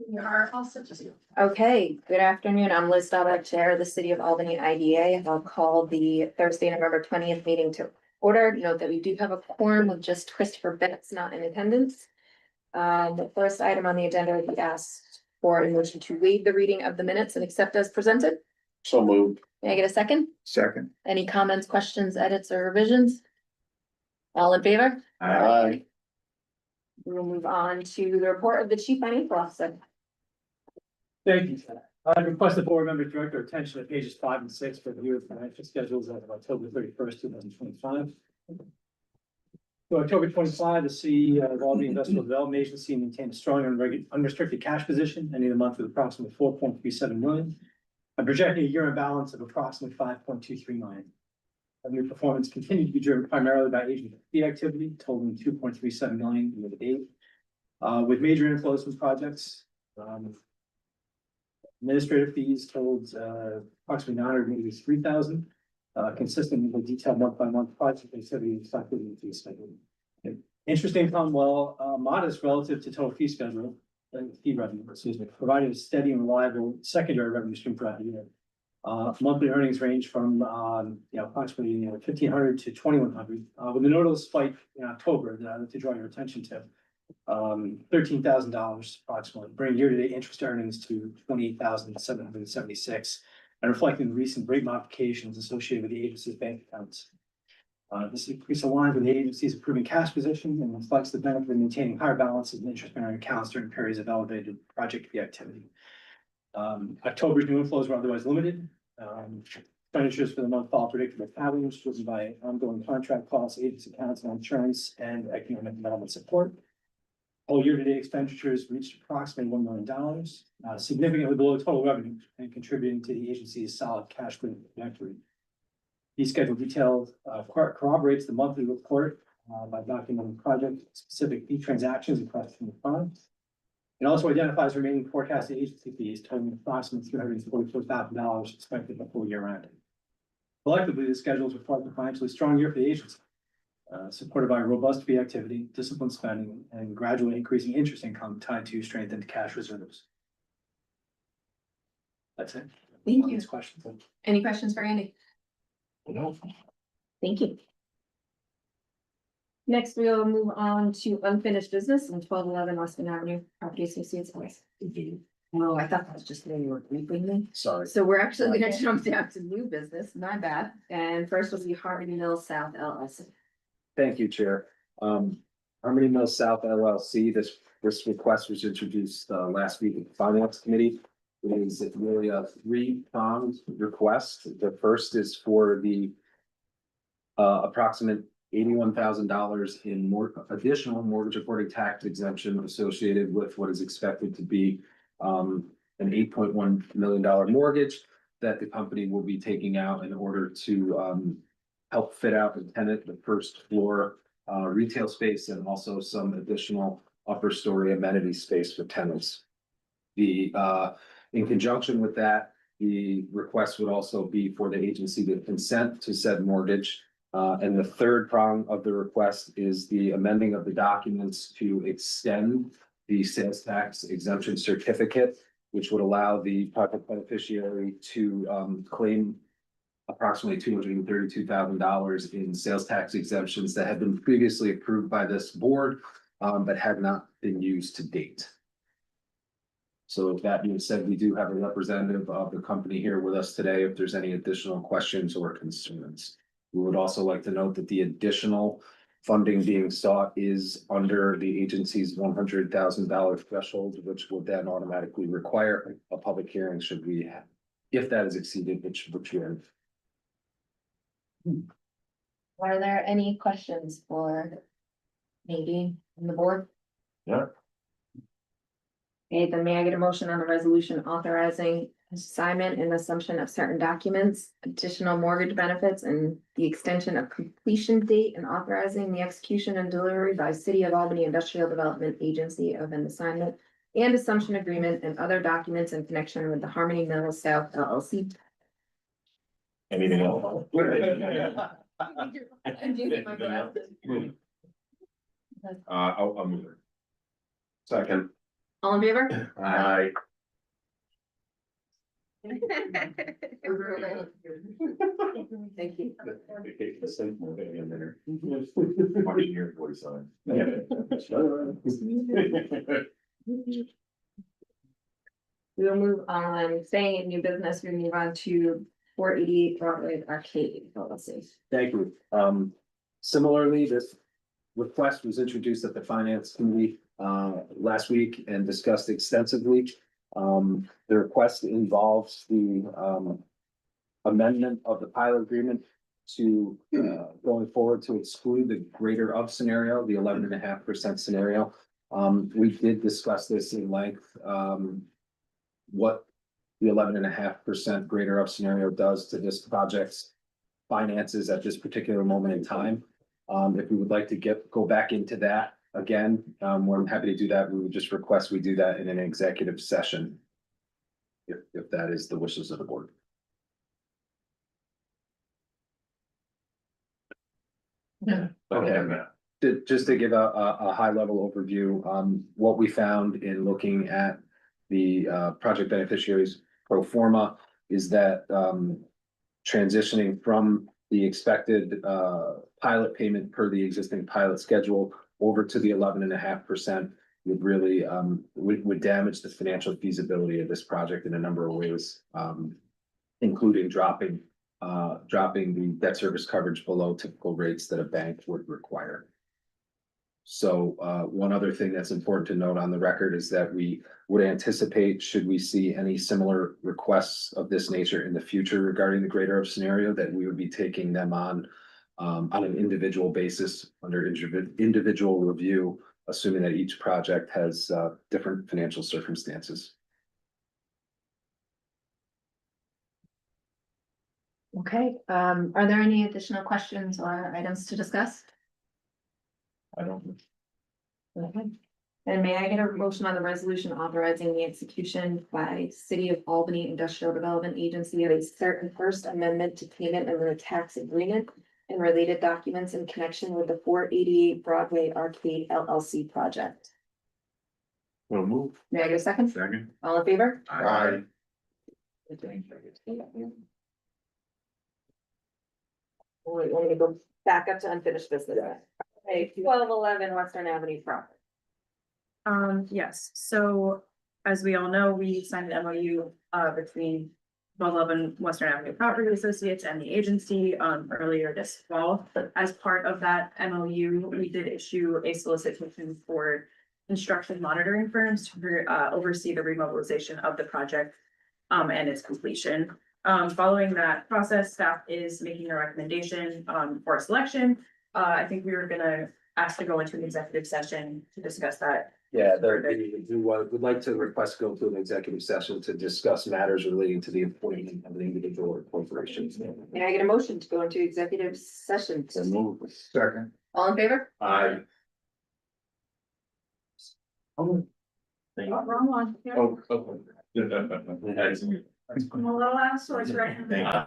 We are also just. Okay, good afternoon. I'm Liz Dobak, Chair of the City of Albany IDA. I'll call the Thursday, November 20th meeting to order. Note that we do have a quorum with just Christopher Betts not in attendance. The first item on the agenda, we asked for a motion to waive the reading of the minutes and accept as presented. So moved. May I get a second? Second. Any comments, questions, edits, or revisions? All in favor? Aye. We will move on to the report of the Chief Financial Officer. Thank you. I request the board member direct their attention to pages 5 and 6 for the review of financial schedules as of October 31st, 2025. So October 25, the City of Albany Industrial Development Agency maintained a strong and unrestricted cash position, ending the month with approximately 4.37 million. And projecting a year-end balance of approximately 5.23 million. Revenue performance continued to be driven primarily by agent fee activity, totaling 2.37 million year to date. With major inflows from projects. Administrative fees totaled approximately 983,000, consistent with the detailed month-by-month project activity reflected in the fee schedule. Interest income, while modest relative to total fee schedule, fee revenue, provided a steady and reliable secondary revenue stream throughout the year. Monthly earnings range from approximately 1,500 to 2,100, with a notable spike in October that I like to draw your attention to. $13,000 approximately, bringing year-to-date interest earnings to 28,776, and reflecting the recent rate modifications associated with the agency's bank accounts. This increase aligns with the agency's improving cash position and reflects the benefit of maintaining higher balances in interest-bearing accounts during periods of elevated project fee activity. October's new inflows were otherwise limited. Expenditures for the month fall predictable patterns driven by ongoing contract costs, agency accounts and insurance, and economic development support. All year-to-date expenditures reached approximately $1 million, significantly below total revenue and contributing to the agency's solid cash flow trajectory. Fee schedule detail corroborates the monthly report by documenting project-specific fee transactions across the fund. It also identifies remaining forecasted agency fees totaling approximately $344,000 expected before year-end. Collectively, the schedules reflect a financially strong year for the agency. Supported by robust fee activity, disciplined spending, and gradually increasing interest income tied to strengthened cash reserves. That's it. Thank you. Questions? Any questions for Andy? No. Thank you. Next, we'll move on to unfinished business in 1211 Weston Avenue, Property Associates. Oh, I thought that was just the way you were briefing me. Sorry. So we're actually gonna jump down to new business, my bad. And first will be Harmony Mills South LLC. Thank you, Chair. Harmony Mills South LLC, this request was introduced last week at the Finance Committee. It is really a three-pronged request. The first is for the approximate $81,000 in additional mortgage reporting tax exemption associated with what is expected to be an $8.1 million mortgage that the company will be taking out in order to help fit out and tenant the first floor retail space and also some additional upper story amenity space for tenants. In conjunction with that, the request would also be for the agency to consent to said mortgage. And the third prong of the request is the amending of the documents to extend the sales tax exemption certificate, which would allow the project beneficiary to claim approximately $232,000 in sales tax exemptions that had been previously approved by this board, but had not been used to date. So with that being said, we do have a representative of the company here with us today if there's any additional questions or concerns. We would also like to note that the additional funding being sought is under the agency's $100,000 threshold, which would then automatically require a public hearing should we have, if that is exceeded, which we have. Are there any questions for maybe on the board? Yeah. Okay, then may I get a motion on the resolution authorizing assignment and assumption of certain documents, additional mortgage benefits, and the extension of completion date and authorizing the execution and delivery by City of Albany Industrial Development Agency of an assignment and assumption agreement and other documents in connection with the Harmony Mills South LLC. Anything else? I'll move it. Second. All in favor? Aye. Thank you. Martin, your voice on. We will move on, staying in new business, we move on to 488 Broadway Arcade policy. Thank you. Similarly, this request was introduced at the finance committee last week and discussed extensively. The request involves the amendment of the pilot agreement to going forward to exclude the greater of scenario, the 11.5% scenario. We did discuss this in length. What the 11.5% greater of scenario does to this project's finances at this particular moment in time. If we would like to go back into that again, we're happy to do that. We would just request we do that in an executive session. If that is the wishes of the board. Okay. Just to give a high level overview, what we found in looking at the project beneficiaries pro forma is that transitioning from the expected pilot payment per the existing pilot schedule over to the 11.5% would really would damage the financial feasibility of this project in a number of ways, including dropping the debt service coverage below typical rates that a bank would require. So one other thing that's important to note on the record is that we would anticipate, should we see any similar requests of this nature in the future regarding the greater of scenario, that we would be taking them on an individual basis under individual review, assuming that each project has different financial circumstances. Okay, are there any additional questions or items to discuss? I don't. Okay. And may I get a motion on the resolution authorizing the execution by City of Albany Industrial Development Agency of a certain first amendment to payment of the tax agreement and related documents in connection with the 488 Broadway Arcade LLC project? We'll move. May I get a second? Second. All in favor? Aye. Wait, let me go back up to unfinished business. Okay, 1211 Western Avenue property. Yes, so as we all know, we signed an MOU between 1211 Western Avenue Property Associates and the agency earlier this fall. As part of that MOU, we did issue a solicitation for construction monitoring firms to oversee the remobilization of the project and its completion. Following that process, staff is making a recommendation for a selection. I think we were gonna ask to go into an executive session to discuss that. Yeah, we would like to request go to an executive session to discuss matters relating to the appointment of an individual or corporation. May I get a motion to go into executive session? So move. Second. All in favor? Aye. Oh. Wrong one. Yeah. Oh, okay. I'm a little out of sorts right now. Thank you.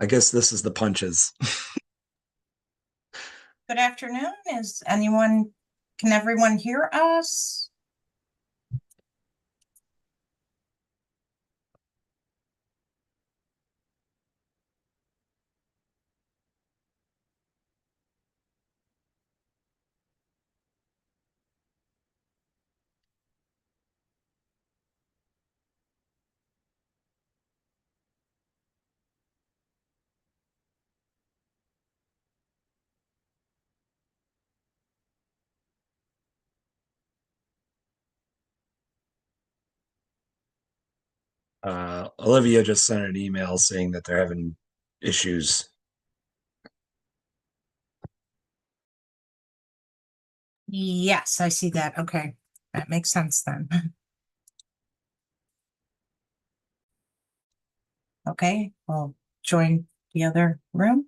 I guess this is the punches. Good afternoon. Can everyone hear us? Olivia just sent an email saying that they're having issues. Yes, I see that. Okay, that makes sense then. Okay, we'll join the other room.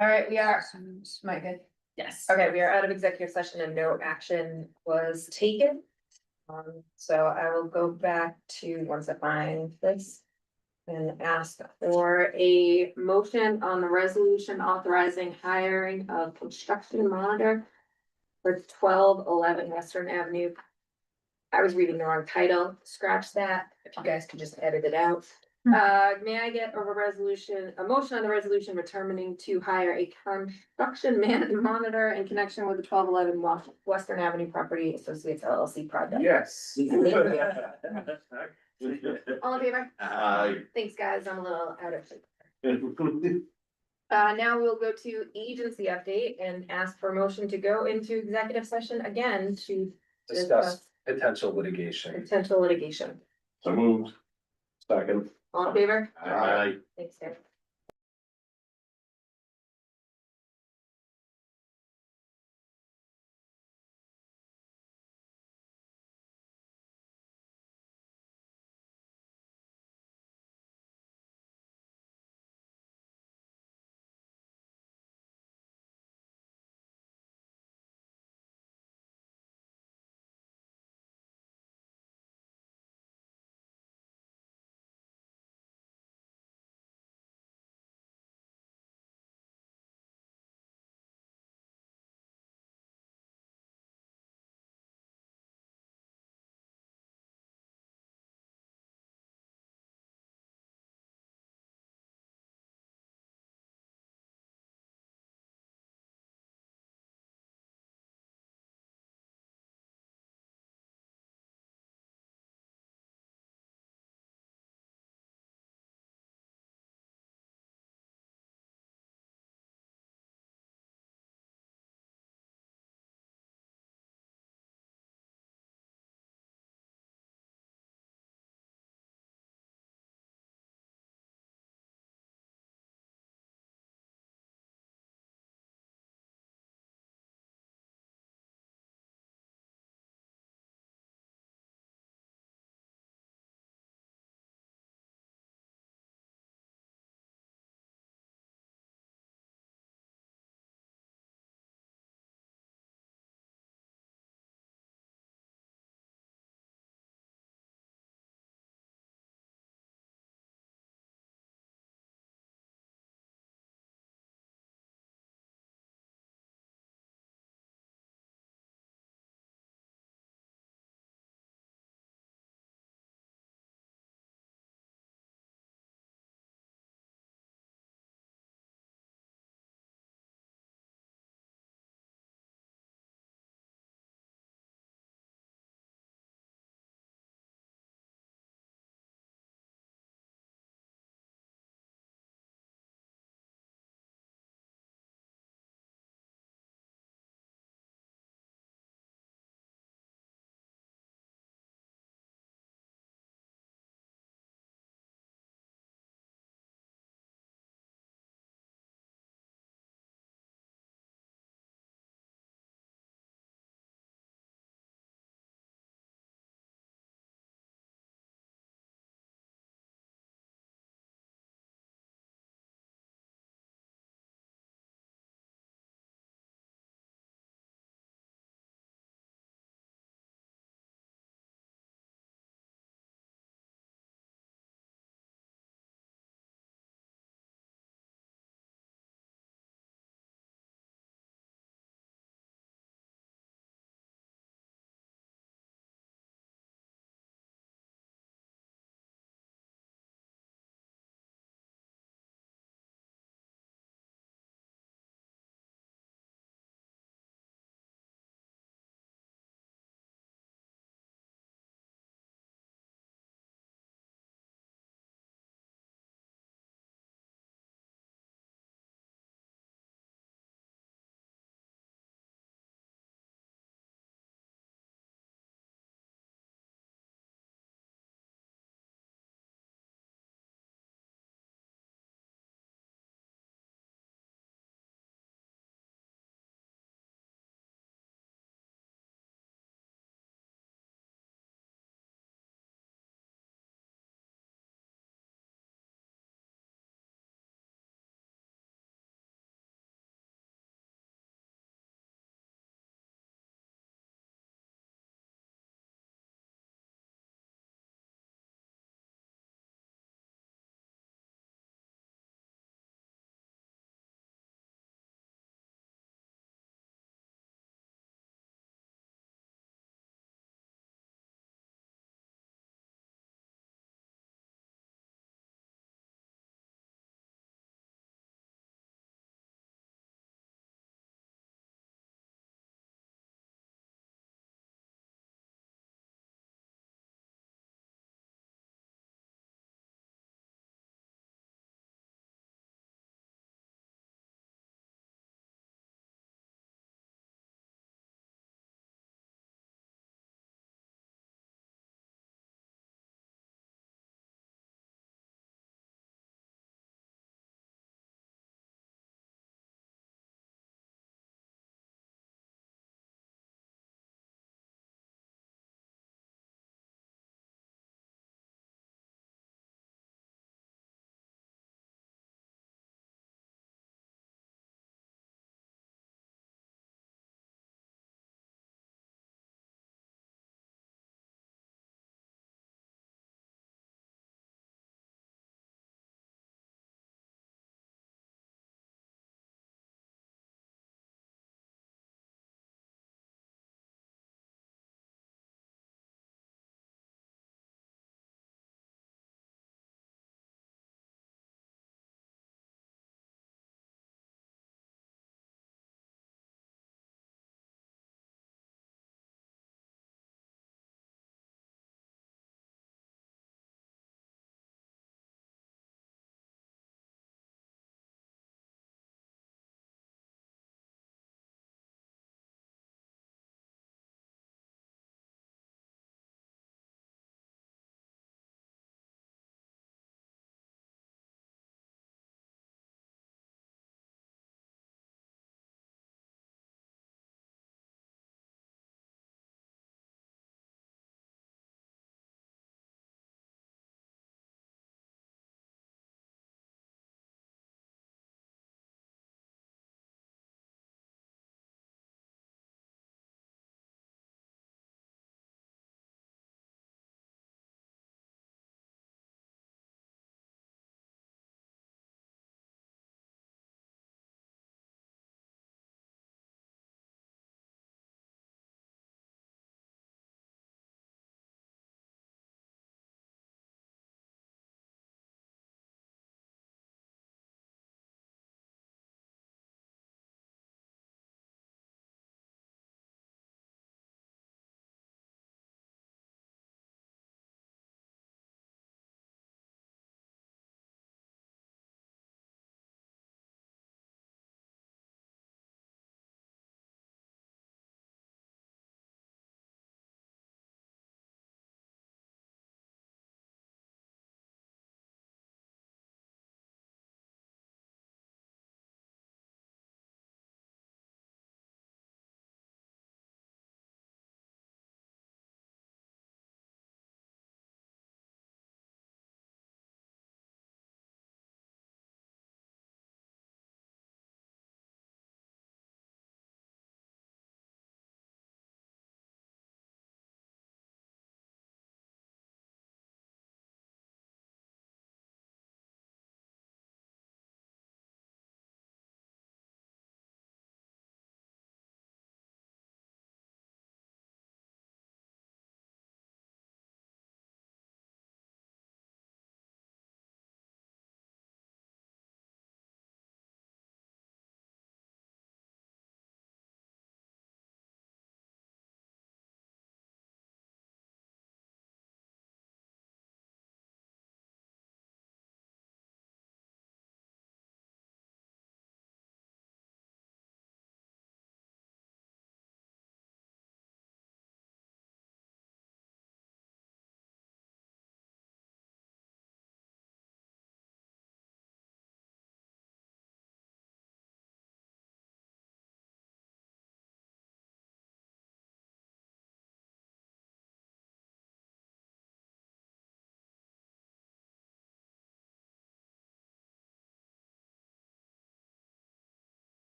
All right, we are, Micah. Yes. Okay, we are out of executive session and no action was taken. So I will go back to, once I find this. And ask for a motion on the resolution authorizing hiring of construction monitor. For 1211 Western Avenue. I was reading the wrong title, scratch that, if you guys could just edit it out. May I get a motion on the resolution determining to hire a construction monitor in connection with the 1211 Western Avenue Property Associates LLC project? Yes. All in favor? Aye. Thanks, guys, I'm a little out of shape. Now we'll go to agency update and ask for a motion to go into executive session again to Discuss potential litigation. potential litigation. So moved. Second. All in favor? Aye. Thanks, guys.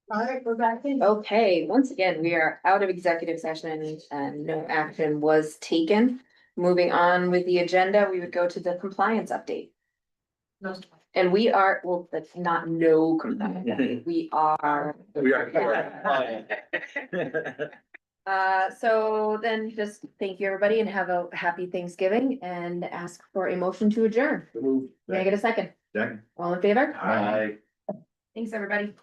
All right, we're back in. Okay, once again, we are out of executive session and no action was taken. Moving on with the agenda, we would go to the compliance update. And we are, well, that's not no compliance, we are. We are. So then just thank you, everybody, and have a happy Thanksgiving and ask for a motion to adjourn. Move. Can I get a second? Second. All in favor? Aye. Thanks, everybody.